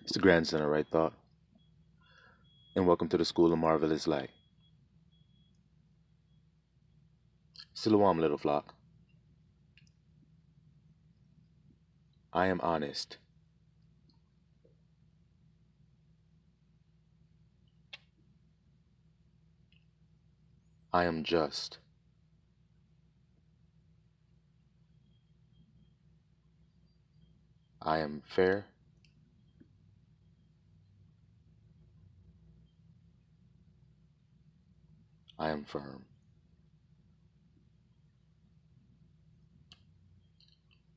It's the grandson of right thought, and welcome to the School of Marvelous Light. Silouam, little flock. I am honest. I am just. I am fair. I am firm.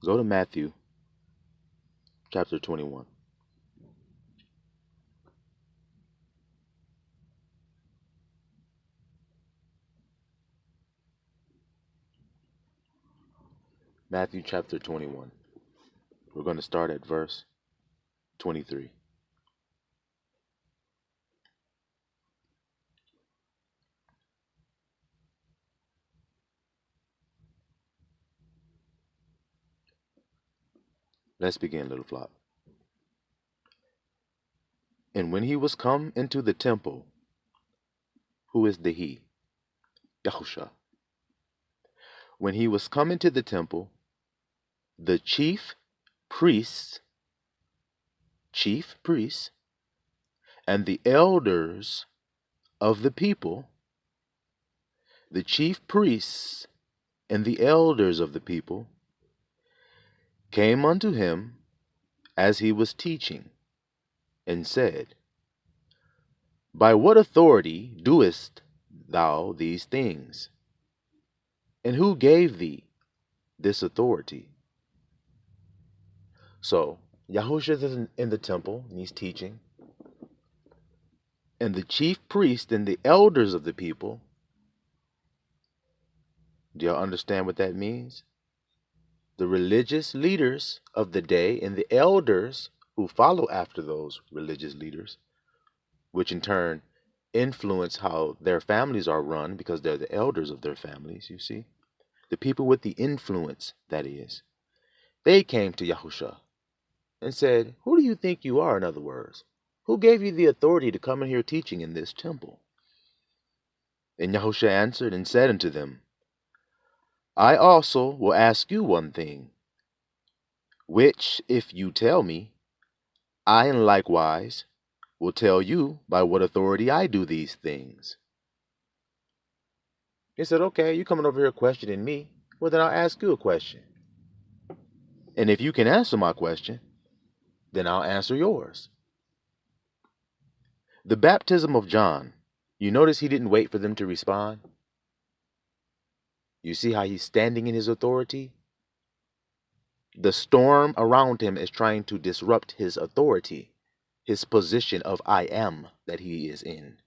Go to Matthew chapter 21. Matthew chapter 21. We're going to start at verse 23. Let's begin, little flock. And when he was come into the temple, who is the he? Yahusha. When he was come into the temple, the chief priests, and the elders of the people, the chief priests and the elders of the people, came unto him as he was teaching, and said, By what authority doest thou these things? And who gave thee this authority? So, Yahushua is in the temple, and he's teaching. And the chief priest and the elders of the people, do y'all understand what that means? The religious leaders of the day and the elders who follow after those religious leaders, which in turn influence how their families are run because they're the elders of their families, you see. The people with the influence, that is. They came to Yahushua and said, Who do you think you are, in other words? Who gave you the authority to come in here teaching in this temple? And Yahushua answered and said unto them, I also will ask you one thing, which if you tell me, I in likewise will tell you by what authority I do these things. He said, okay, you coming over here questioning me. Well, then I'll ask you a question. And if you can answer my question, then I'll answer yours. The baptism of John, you notice he didn't wait for them to respond? You see how he's standing in his authority? The storm around him is trying to disrupt his authority, his position of I am that he is in.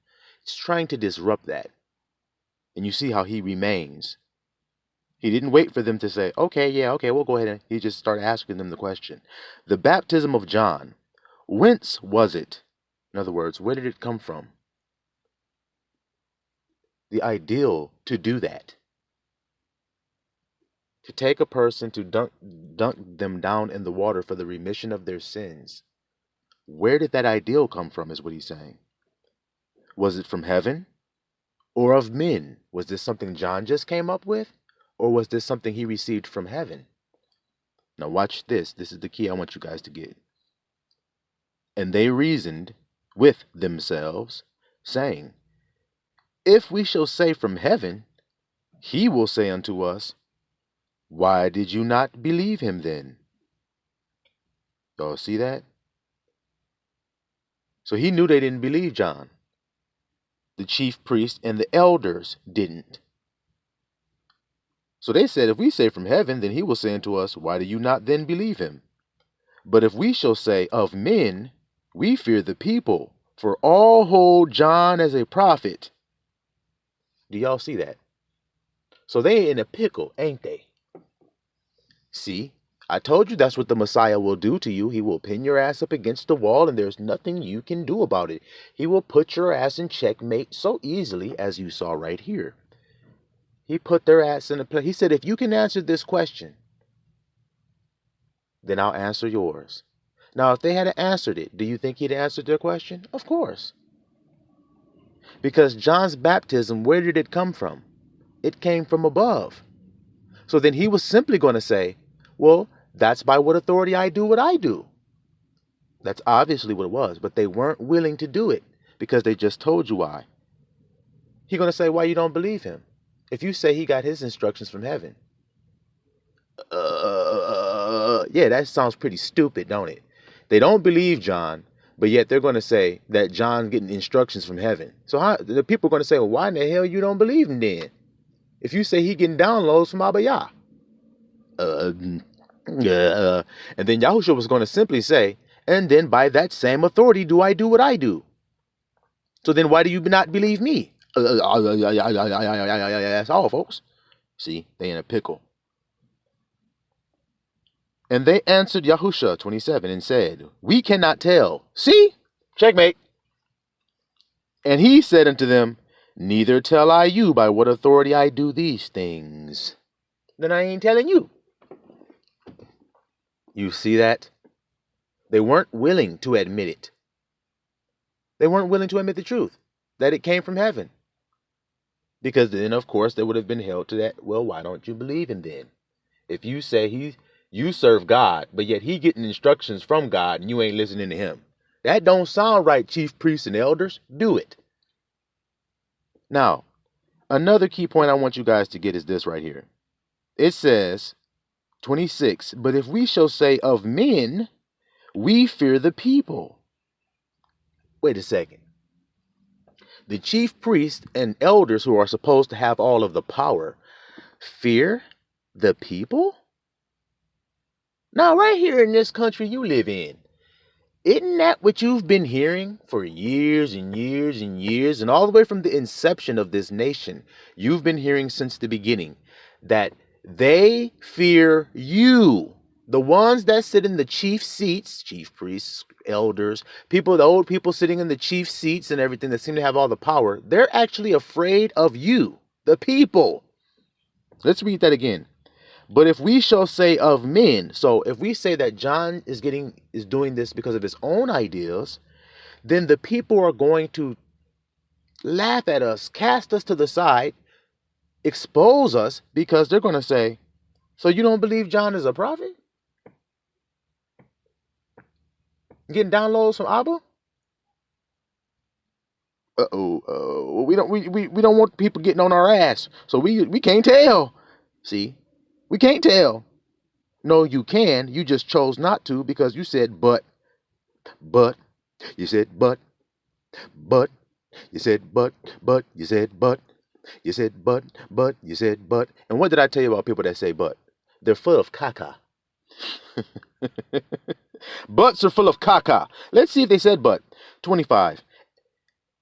It's trying to disrupt that. And you see how he remains. He didn't wait for them to say, okay, we'll go ahead. And he just started asking them the question. The baptism of John, whence was it? In other words, where did it come from? The ideal to do that. To take a person to dunk them down in the water for the remission of their sins. Where did that ideal come from, is what he's saying. Was it from heaven or of men? Was this something John just came up with? Or was this something he received from heaven? Now watch this. This is the key I want you guys to get. And they reasoned with themselves, saying, If we shall say from heaven, he will say unto us, Why did you not believe him then? Y'all see that? So he knew they didn't believe John. The chief priest and the elders didn't. So they said, if we say from heaven, then he will say unto us, Why do you not then believe him? But if we shall say of men, we fear the people, for all hold John as a prophet. Do y'all see that? So they in a pickle, ain't they? See, I told you that's what the Messiah will do to you. He will pin your ass up against the wall, and there's nothing you can do about it. He will put your ass in checkmate so easily, as you saw right here. He put their ass in a place. He said, if you can answer this question, then I'll answer yours. Now, if they had answered it, do you think he'd answered their question? Of course. Because John's baptism, where did it come from? It came from above. So then he was simply going to say, well, that's by what authority I do what I do. That's obviously what it was, but they weren't willing to do it because they just told you why. He's going to say why you don't believe him. If you say he got his instructions from heaven, yeah, that sounds pretty stupid, don't it? They don't believe John, but yet they're going to say that John's getting instructions from heaven. So how, the people are going to say, well, why in the hell you don't believe him then? If you say he getting downloads from Abba Yah. And then Yahushua was going to simply say, and then by that same authority do I do what I do. So then why do you not believe me? That's all, folks. See, they in a pickle. And they answered Yahushua, 27, and said, we cannot tell. See? Checkmate. And he said unto them, neither tell I you by what authority I do these things. Then I ain't telling you. You see that? They weren't willing to admit it. They weren't willing to admit the truth, that it came from heaven. Because then, of course, they would have been held to that, well, why don't you believe him then? If you say you serve God, but yet he getting instructions from God and you ain't listening to him. That don't sound right, chief priests and elders. Do it. Now, another key point I want you guys to get is this right here. It says, 26, but if we shall say of men, we fear the people. Wait a second. The chief priests and elders who are supposed to have all of the power fear the people? Now, right here in this country you live in, isn't that what you've been hearing for years and years and years, and all the way from the inception of this nation? You've been hearing since the beginning that they fear you. The ones that sit in the chief seats, chief priests, elders, people, the old people sitting in the chief seats and everything that seem to have all the power, they're actually afraid of you, the people. Let's read that again. But if we shall say of men, so if we say that John is doing this because of his own ideas, then the people are going to laugh at us, cast us to the side, expose us, because they're going to say, so you don't believe John is a prophet? Getting downloads from Abba? We don't want people getting on our ass, so we can't tell. See, we can't tell. No, you can. You just chose not to because you said but. You said but. You said but. You said but. You said but. You said but. And what did I tell you about people that say but? They're full of caca. Butts are full of caca. Let's see if they said but. 25.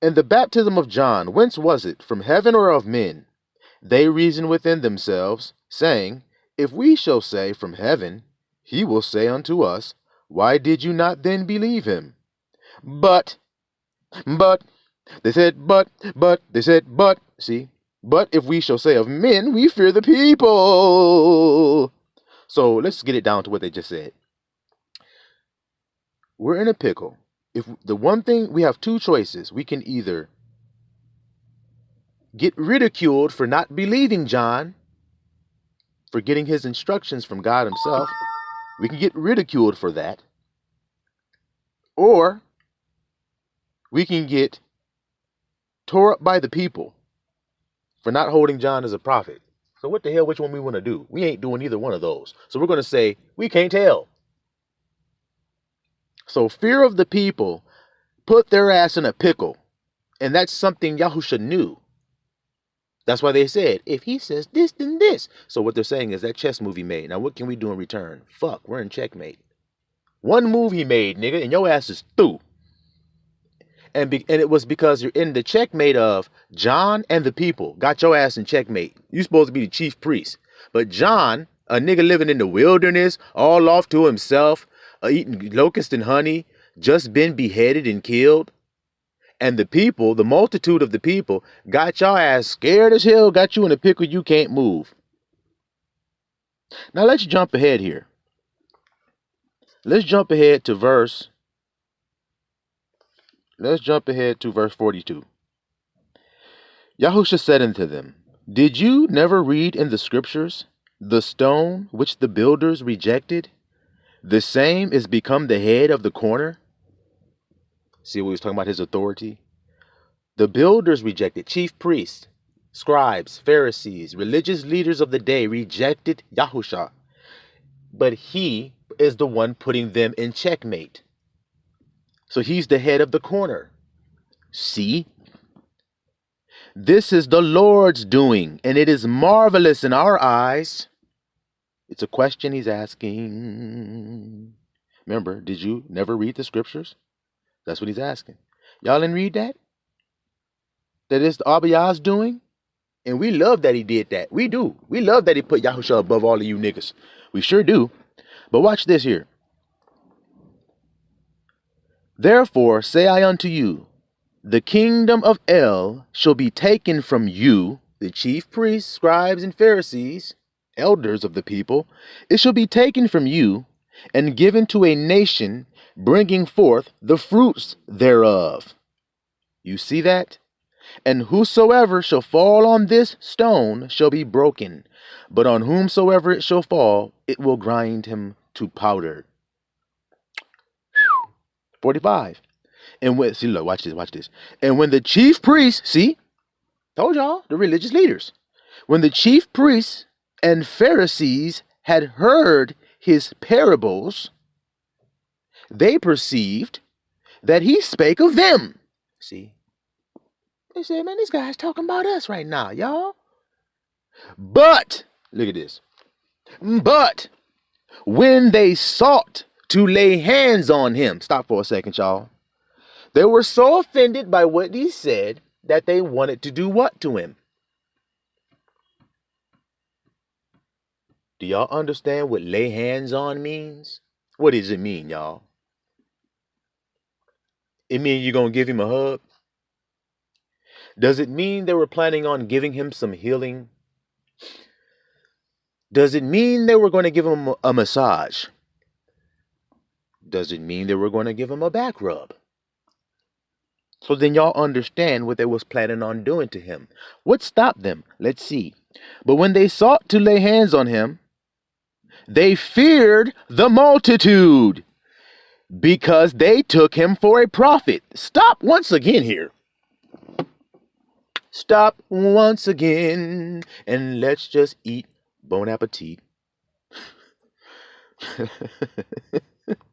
And the baptism of John, whence was it? From heaven or of men? They reason within themselves, saying, if we shall say from heaven, he will say unto us, why did you not then believe him? But, they said but, they said but, see, but if we shall say of men, we fear the people. So let's get it down to what they just said. We're in a pickle. If the one thing, we have two choices. We can either get ridiculed for not believing John, for getting his instructions from God himself. We can get ridiculed for that. Or we can get tore up by the people for not holding John as a prophet. So what the hell, which one we want to do? We ain't doing either one of those. So we're going to say, we can't tell. So fear of the people put their ass in a pickle. And that's something Yahusha knew. That's why they said, if he says this, then this. So what they're saying is that chess move he made. Now what can we do in return? Fuck, we're in checkmate. One move he made, nigga, and your ass is through. And it was because you're in the checkmate of John and the people. Got your ass in checkmate. You're supposed to be the chief priest. But John, a nigga living in the wilderness, all off to himself, eating locust and honey, just been beheaded and killed. And the people, the multitude of the people, got your ass scared as hell, got you in a pickle you can't move. Now let's jump ahead here. Let's jump ahead to verse 42. Yahusha said unto them, Did you never read in the scriptures, the stone which the builders rejected, the same is become the head of the corner? See what he was talking about, his authority? The builders rejected, chief priests, scribes, Pharisees, religious leaders of the day rejected Yahusha. But he is the one putting them in checkmate. So he's the head of the corner. See? This is the Lord's doing, and it is marvelous in our eyes. It's a question he's asking. Remember, did you never read the scriptures? That's what he's asking. Y'all didn't read that? That is the Abiyah's doing? And we love that he did that. We do. We love that he put Yahusha above all of you niggas. We sure do. But watch this here. Therefore say I unto you, the kingdom of El shall be taken from you, the chief priests, scribes, and Pharisees, elders of the people. It shall be taken from you and given to a nation, bringing forth the fruits thereof. You see that? And whosoever shall fall on this stone shall be broken, but on whomsoever it shall fall, it will grind him to powder. 45. And when, see, look, watch this. And when the chief priests, see, told y'all, the religious leaders, when the chief priests and Pharisees had heard his parables, they perceived that he spake of them. See, they said, man, this guy's talking about us right now, y'all. But, look at this. But when they sought to lay hands on him, stop for a second, y'all. They were so offended by what he said that they wanted to do what to him? Do y'all understand what lay hands on means? What does it mean, y'all? It means you're going to give him a hug? Does it mean they were planning on giving him some healing? Does it mean they were going to give him a massage? Does it mean they were going to give him a back rub? So then y'all understand what they was planning on doing to him. What stopped them? Let's see. But when they sought to lay hands on him, they feared the multitude, because they took him for a prophet. Stop once again here. Stop once again, and let's just eat. Bon appetit.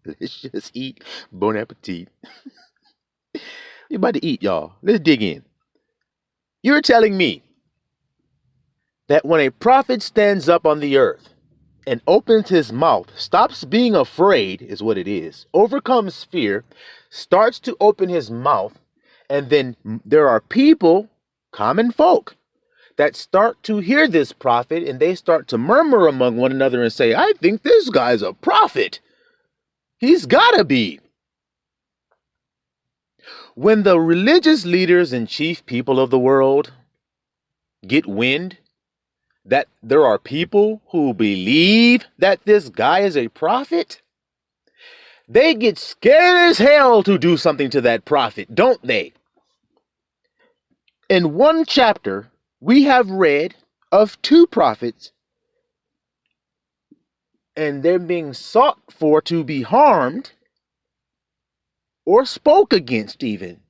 Let's just eat. Bon appetit. You're about to eat, y'all. Let's dig in. You're telling me that when a prophet stands up on the earth and opens his mouth, stops being afraid, is what it is, overcomes fear, starts to open his mouth, and then there are people, common folk, that start to hear this prophet and they start to murmur among one another and say, I think this guy's a prophet. He's gotta be. When the religious leaders and chief people of the world get wind that there are people who believe that this guy is a prophet, they get scared as hell to do something to that prophet, don't they? In one chapter, we have read of two prophets, and they're being sought for to be harmed or spoke against even.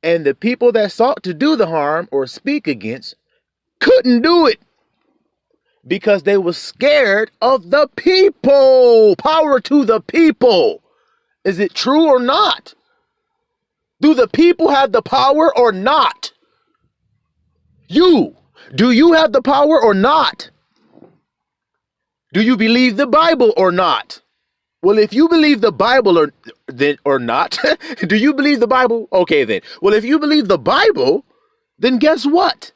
And the people that sought to do the harm or speak against couldn't do it because they were scared of the people. Power to the people. Is it true or not? Do the people have the power or not? Do you have the power or not? Do you believe the Bible or not? Well, if you believe the Bible or not, do you believe the Bible? Okay, then. Well, if you believe the Bible, then guess what?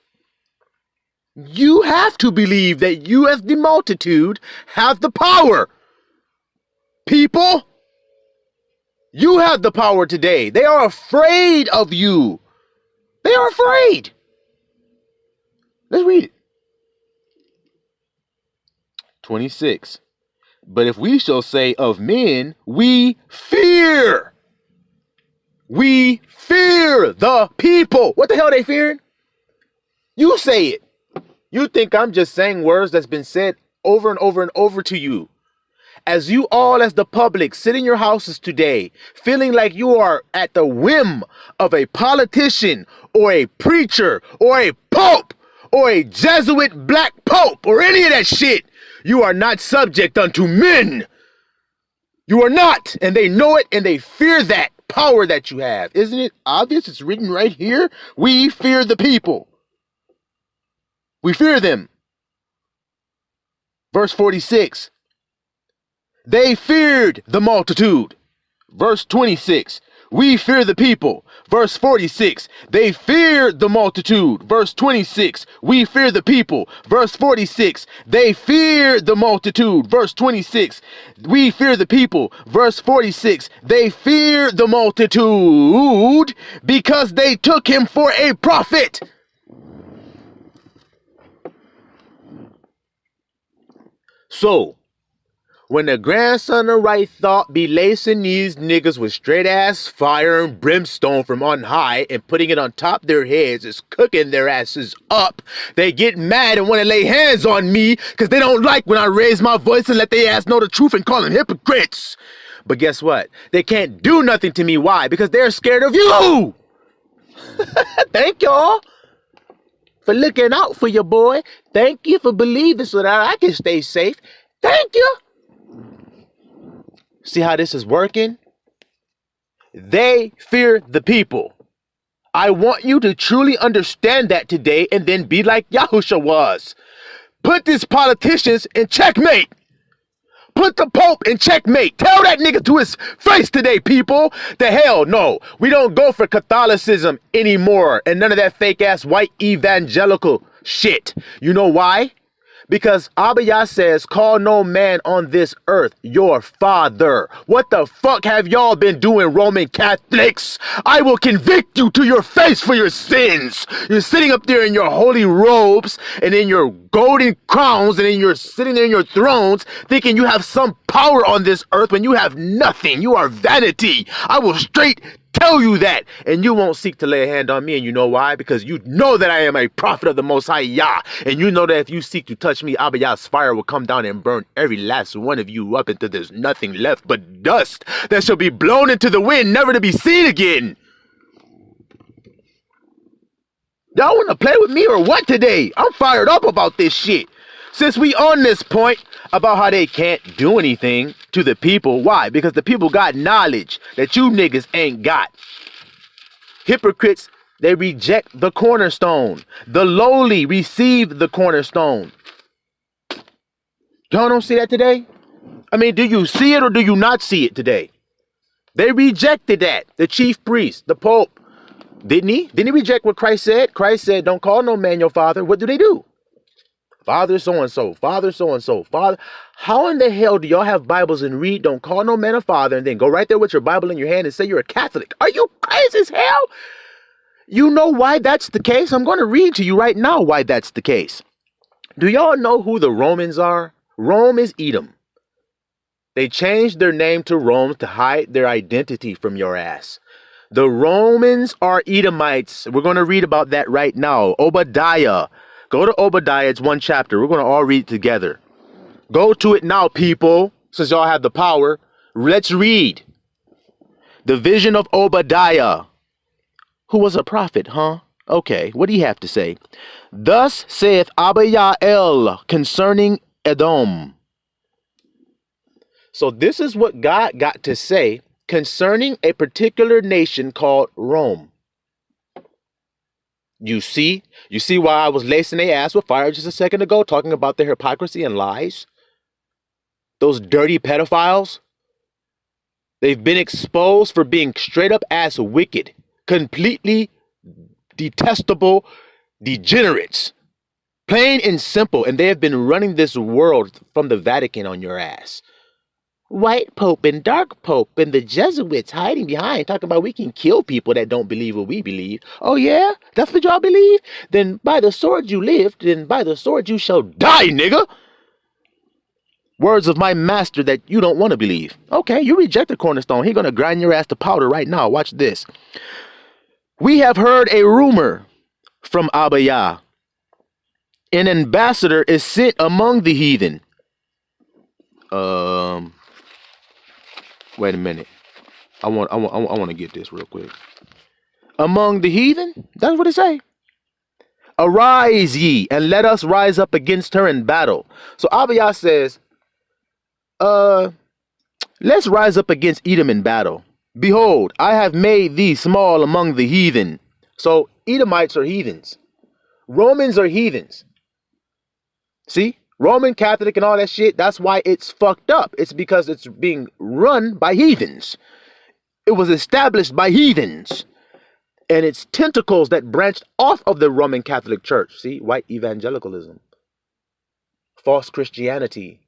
You have to believe that you as the multitude have the power. People, you have the power today. They are afraid of you. They are afraid. Let's read it. 26. But if we shall say of men, we fear. We fear the people. What the hell are they fearing? You say it. You think I'm just saying words that's been said over and over and over to you. As you all, as the public, sit in your houses today, feeling like you are at the whim of a politician or a preacher or a pope or a Jesuit black pope or any of that shit, you are not subject unto men. You are not, and they know it, and they fear that power that you have. Isn't it obvious? It's written right here. We fear the people. We fear them. Verse 46. They feared the multitude. Verse 26. We fear the people. Verse 46. They feared the multitude. Verse 26. We fear the people. Verse 46. They feared the multitude. Verse 26. We fear the people. Verse 46. They feared the multitude because they took him for a prophet. So, when the grandson of right thought be lacing these niggas with straight ass fire and brimstone from on high and putting it on top their heads, is cooking their asses up, they get mad and want to lay hands on me because they don't like when I raise my voice and let their ass know the truth and call them hypocrites. But guess what? They can't do nothing to me. Why? Because they're scared of you. Thank y'all for looking out for your boy. Thank you for believing so that I can stay safe. Thank you. See how this is working? They fear the people. I want you to truly understand that today and then be like Yahusha was. Put these politicians in checkmate. Put the Pope in checkmate. Tell that nigga to his face today, people. The hell no. We don't go for Catholicism anymore and none of that fake ass white evangelical shit. You know why? Because Abba Yah says, call no man on this earth your father. What the fuck have y'all been doing, Roman Catholics? I will convict you to your face for your sins. You're sitting up there in your holy robes and in your golden crowns and you're sitting there in your thrones thinking you have some power on this earth when you have nothing. You are vanity. I will straight tell you that, and you won't seek to lay a hand on me. And you know why? Because you know that I am a prophet of the Most High Yah, and you know that if you seek to touch me, Abba Yah's fire will come down and burn every last one of you up until there's nothing left but dust that shall be blown into the wind, never to be seen again. Y'all want to play with me or what today? I'm fired up about this shit. Since we on this point about how they can't do anything to the people. Why? Because the people got knowledge that you niggas ain't got. Hypocrites, they reject the cornerstone. The lowly receive the cornerstone. Y'all don't see that today? I mean, do you see it or do you not see it today? They rejected that. The chief priest, the Pope. Didn't he? Didn't he reject what Christ said? Christ said, don't call no man your father. What do? Father so-and-so, father so-and-so, father. How in the hell do y'all have Bibles and read, don't call no man a father, and then go right there with your Bible in your hand and say you're a Catholic? Are you crazy as hell? You know why that's the case? I'm going to read to you right now why that's the case. Do y'all know who the Romans are? Rome is Edom. They changed their name to Rome to hide their identity from your ass. The Romans are Edomites. We're going to read about that right now. Obadiah. Go to Obadiah, it's one chapter. We're going to all read it together. Go to it now, people, since y'all have the power. Let's read. The vision of Obadiah, who was a prophet, huh? Okay, what do you have to say? Thus saith Abba Yael concerning Edom. So this is what God got to say concerning a particular nation called Rome. You see why I was lacing their ass with fire just a second ago, talking about their hypocrisy and lies? Those dirty pedophiles? They've been exposed for being straight up ass wicked, completely detestable degenerates. Plain and simple. And they have been running this world from the Vatican on your ass. White Pope and dark Pope and the Jesuits hiding behind, talking about we can kill people that don't believe what we believe. Oh yeah? That's what y'all believe? Then by the sword you lived, then by the sword you shall die, nigga. Words of my master that you don't want to believe. Okay, you rejected Cornerstone. He's going to grind your ass to powder right now. Watch this. We have heard a rumor from Abba Yah. An ambassador is sent among the heathen. Wait a minute. I want to get this real quick. Among the heathen? That's what it say. Arise ye, and let us rise up against her in battle. So Abba Yah says, let's rise up against Edom in battle. Behold, I have made thee small among the heathen. So Edomites are heathens. Romans are heathens. See? Roman Catholic and all that shit, that's why it's fucked up. It's because it's being run by heathens. It was established by heathens. And it's tentacles that branched off of the Roman Catholic Church. See? White evangelicalism. False Christianity.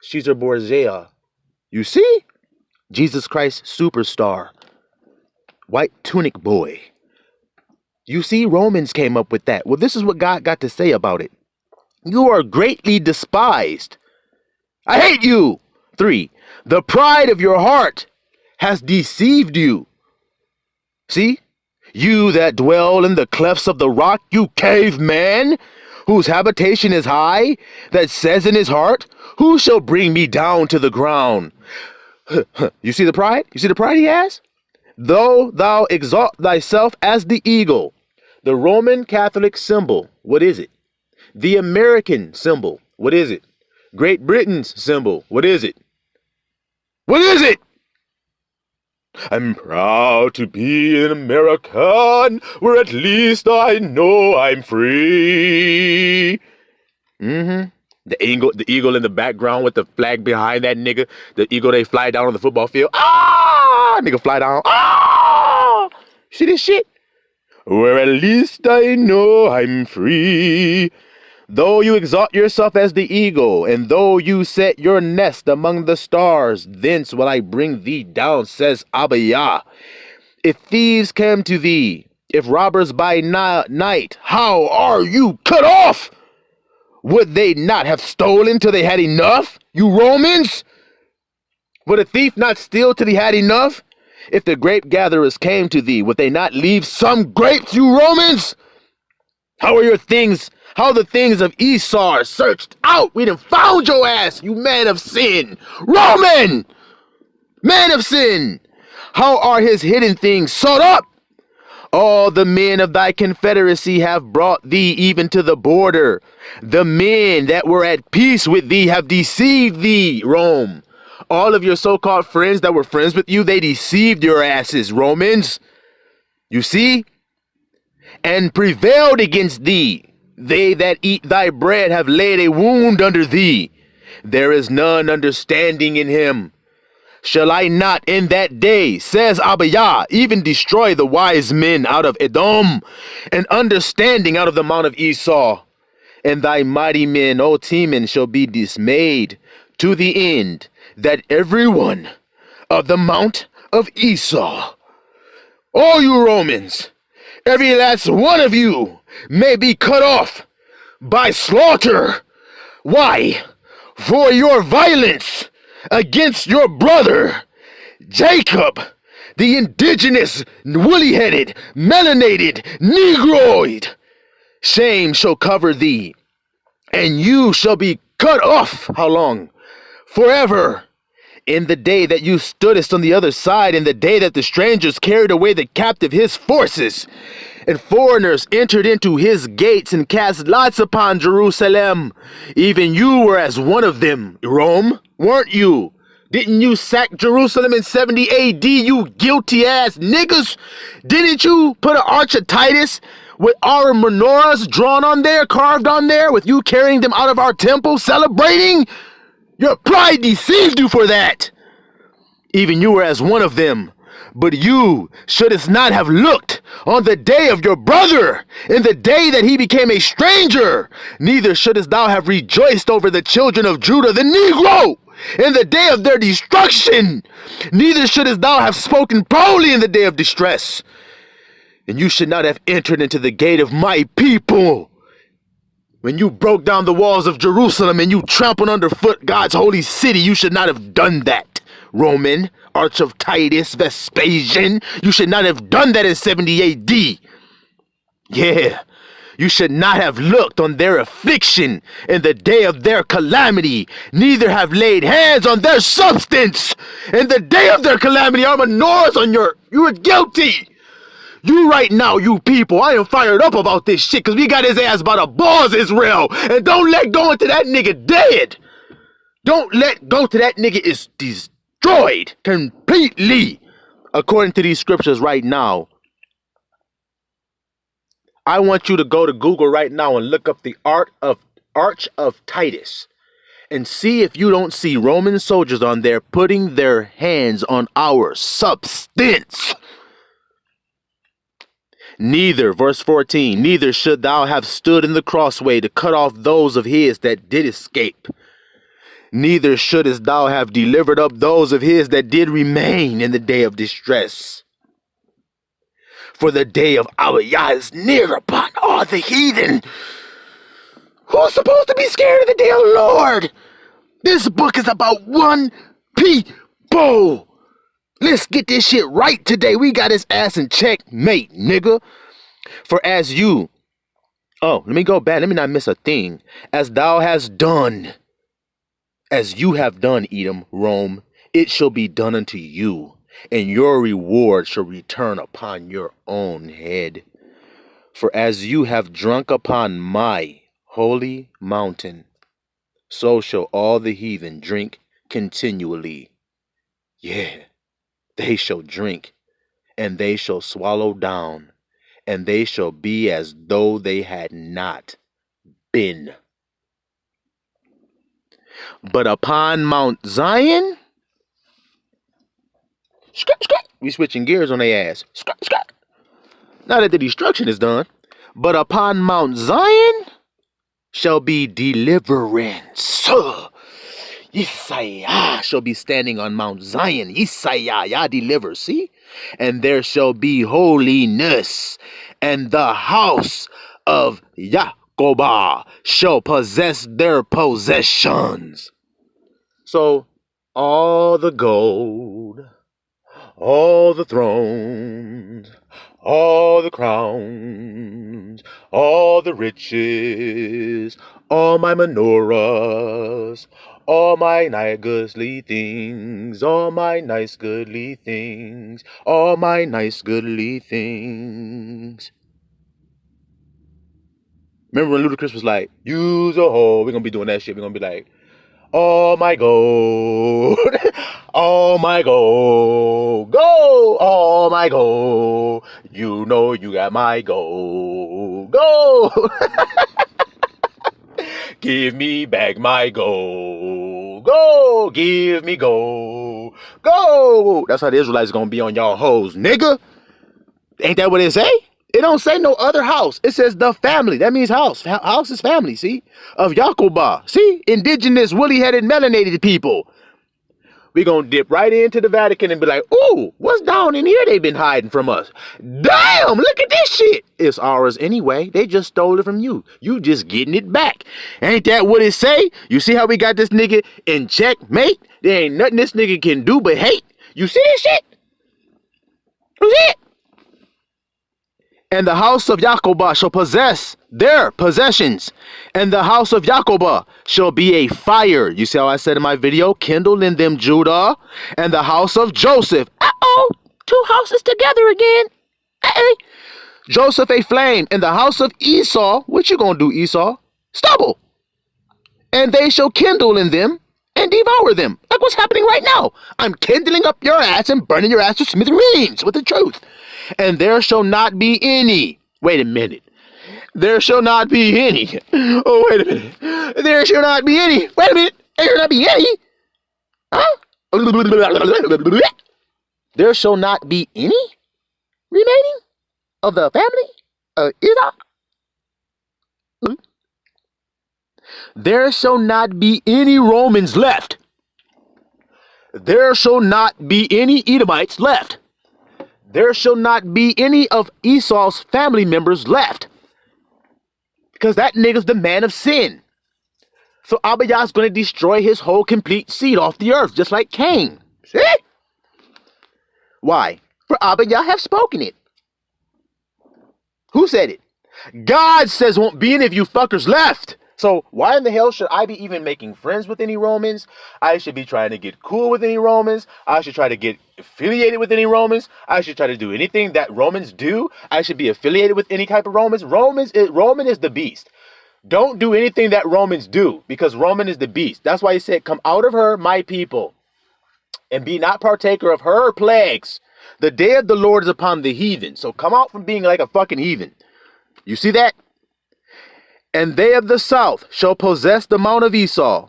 Caesar Borgia. You see? Jesus Christ Superstar. White tunic boy. You see? Romans came up with that. Well, this is what God got to say about it. You are greatly despised. I hate you. 3. The pride of your heart has deceived you. See? You that dwell in the clefts of the rock, you caveman, whose habitation is high, that says in his heart, who shall bring me down to the ground? You see the pride? You see the pride he has? Though thou exalt thyself as the eagle. The Roman Catholic symbol, what is it? The American symbol, what is it? Great Britain's symbol, what is it? What is it? I'm proud to be an American, where at least I know I'm free. The eagle in the background with the flag behind that nigga. The eagle they fly down on the football field. Ah! Nigga fly down. Ah! See this shit? Where at least I know I'm free. Though you exalt yourself as the eagle, and though you set your nest among the stars, thence will I bring thee down, says Abba Yah. If thieves came to thee, if robbers by night, how are you cut off? Would they not have stolen till they had enough, you Romans? Would a thief not steal till he had enough? If the grape gatherers came to thee, would they not leave some grapes, you Romans? How are your things? How the things of Esau are searched out? We done found your ass, you man of sin. Roman! Man of sin! How are his hidden things sought up? All the men of thy confederacy have brought thee even to the border. The men that were at peace with thee have deceived thee, Rome. All of your so-called friends that were friends with you, they deceived your asses, Romans. You see? And prevailed against thee. They that eat thy bread have laid a wound under thee. There is none understanding in him. Shall I not in that day, says Abba Yah, even destroy the wise men out of Edom, and understanding out of the mount of Esau? And thy mighty men, O Teman, shall be dismayed, to the end that every one of the mount of Esau, all you Romans, every last one of you, may be cut off by slaughter. Why? For your violence against your brother, Jacob, the indigenous, woolly-headed, melanated, negroid. Shame shall cover thee, and you shall be cut off. How long? Forever. In the day that you stoodest on the other side, in the day that the strangers carried away the captive his forces, and foreigners entered into his gates and cast lots upon Jerusalem. Even you were as one of them, Rome, weren't you? Didn't you sack Jerusalem in 70 AD, you guilty ass niggas? Didn't you put an arch of Titus with our menorahs drawn on there, carved on there, with you carrying them out of our temple, celebrating? Your pride deceived you for that. Even you were as one of them. But you shouldst not have looked on the day of your brother, in the day that he became a stranger. Neither shouldst thou have rejoiced over the children of Judah, the Negro, in the day of their destruction. Neither shouldst thou have spoken proudly in the day of distress. And you should not have entered into the gate of my people. When you broke down the walls of Jerusalem and you trampled underfoot God's holy city, you should not have done that. Roman, Arch of Titus, Vespasian, you should not have done that in 70 AD. Yeah, you should not have looked on their affliction in the day of their calamity, neither have laid hands on their substance in the day of their calamity. Armanors on you were guilty. You right now, you people, I am fired up about this shit because we got his ass by the balls, Israel. And don't let go until that nigga dead. Don't let go till that nigga is destroyed completely. According to these scriptures right now, I want you to go to Google right now and look up the Arch of Titus and see if you don't see Roman soldiers on there putting their hands on our substance. Neither, verse 14, neither should thou have stood in the crossway to cut off those of his that did escape. Neither shouldest thou have delivered up those of his that did remain in the day of distress. For the day of our Yah is near upon all the heathen. Who's supposed to be scared of the day of the Lord? This book is about one people. Let's get this shit right today. We got his ass in checkmate, nigga. For as you... Oh, let me go back. Let me not miss a thing. As thou hast done, as you have done, Edom, Rome, it shall be done unto you, and your reward shall return upon your own head. For as you have drunk upon my holy mountain, so shall all the heathen drink continually. Yeah. They shall drink, and they shall swallow down, and they shall be as though they had not been. But upon Mount Zion, we switching gears on their ass. Now that the destruction is done, but upon Mount Zion shall be deliverance. Yesaya shall be standing on Mount Zion. Yesaya, Yah delivers, see? And there shall be holiness, and the house of Yahkobah shall possess their possessions. So, all the gold, all the thrones, all the crowns, all the riches, all my menorahs, all my nice goodly things, all my nice goodly things, all my nice goodly things. Remember when Ludacris was like, use a hoe? We're going to be doing that shit. We're going to be like, all my gold, all my gold, go, all my gold. You know you got my gold, go. Give me back my gold. Go. Give me gold. Go. That's how the Israelites gonna be on y'all hoes, nigga. Ain't that what it say? It don't say no other house. It says the family. That means house. House is family, see? Of Yahkobah. See? Indigenous, woolly-headed, melanated people. We gonna dip right into the Vatican and be like, ooh, what's down in here they've been hiding from us? Damn, look at this shit. It's ours anyway. They just stole it from you. You just getting it back. Ain't that what it say? You see how we got this nigga in checkmate? There ain't nothing this nigga can do but hate. You see this shit? You see it? And the house of Yahkobah shall possess their possessions, and the house of Yahkobah shall be a fire. You see how I said in my video, kindle in them Judah, and the house of Joseph. Two houses together again. Joseph a flame, and the house of Esau. What you gonna do, Esau? Stubble. And they shall kindle in them and devour them. Like what's happening right now. I'm kindling up your ass and burning your ass to smithereens with the truth. And there shall not be any. Wait a minute. There shall not be any. Oh, wait a minute. There shall not be any. Wait a minute. There shall not be any. Huh? There shall not be any remaining of the family of Israel. There shall not be any Romans left. There shall not be any Edomites left. There shall not be any of Esau's family members left. Because that nigga's the man of sin. So Abba Yah's going to destroy his whole complete seed off the earth, just like Cain. See? Why? For Abba Yah have spoken it. Who said it? God says won't be any of you fuckers left. So why in the hell should I be even making friends with any Romans? I should be trying to get cool with any Romans. I should try to get affiliated with any Romans. I should try to do anything that Romans do. I should be affiliated with any type of Romans. Roman is the beast. Don't do anything that Romans do, because Roman is the beast. That's why he said, come out of her, my people, and be not partaker of her plagues. The day of the Lord is upon the heathen. So come out from being like a fucking heathen. You see that? And they of the south shall possess the mount of Esau.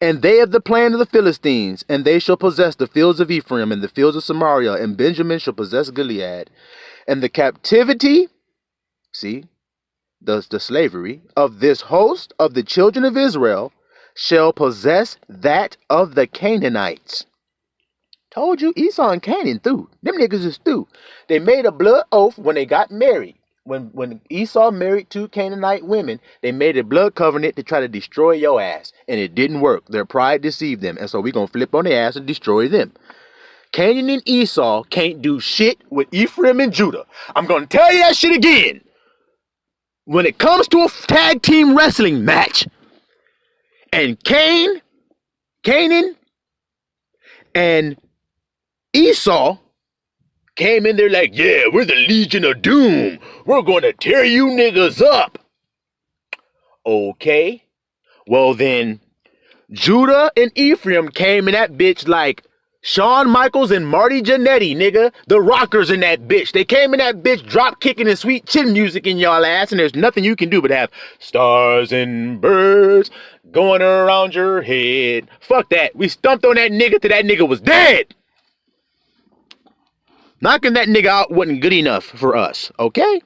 And they of the plain of the Philistines. And they shall possess the fields of Ephraim and the fields of Samaria. And Benjamin shall possess Gilead. And the captivity, see, the slavery of this host of the children of Israel shall possess that of the Canaanites. Told you, Esau and Canaan through. Them niggas is through. They made a blood oath when they got married. When Esau married 2 Canaanite women, they made a blood covenant to try to destroy your ass. And it didn't work. Their pride deceived them. And so we're going to flip on their ass and destroy them. Canaan and Esau can't do shit with Ephraim and Judah. I'm going to tell you that shit again. When it comes to a tag team wrestling match, and Canaan and Esau came in there like, yeah, we're the Legion of Doom. We're going to tear you niggas up. Okay. Well then, Judah and Ephraim came in that bitch like Shawn Michaels and Marty Jannetty, nigga. The rockers in that bitch. They came in that bitch drop kicking and sweet chin music in y'all ass, and there's nothing you can do but have stars and birds going around your head. Fuck that. We stumped on that nigga till that nigga was dead. Knocking that nigga out wasn't good enough for us, okay?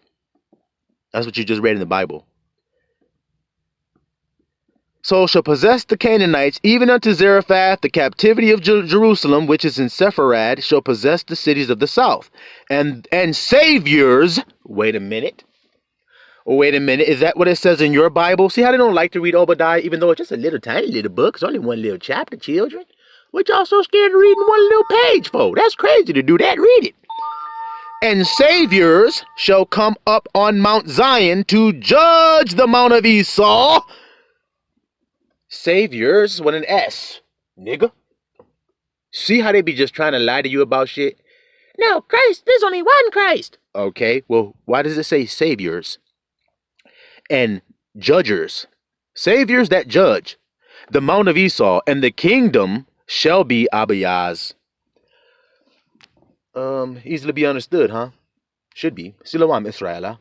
That's what you just read in the Bible. So shall possess the Canaanites, even unto Zarephath, the captivity of Jerusalem, which is in Sepharad, shall possess the cities of the south. And saviors, wait a minute. Is that what it says in your Bible? See how they don't like to read Obadiah, even though it's just a little tiny little book. It's only one little chapter, children. What y'all so scared of reading one little page for? That's crazy to do that. Read it. And saviors shall come up on Mount Zion to judge the mount of Esau. Saviors with an S, nigga. See how they be just trying to lie to you about shit? No, Christ, there's only one Christ. Okay, well, why does it say saviors and judgers? Saviors that judge the mount of Esau, and the kingdom shall be Abba Yah's. Easily be understood, huh? Should be. Silawam Israel.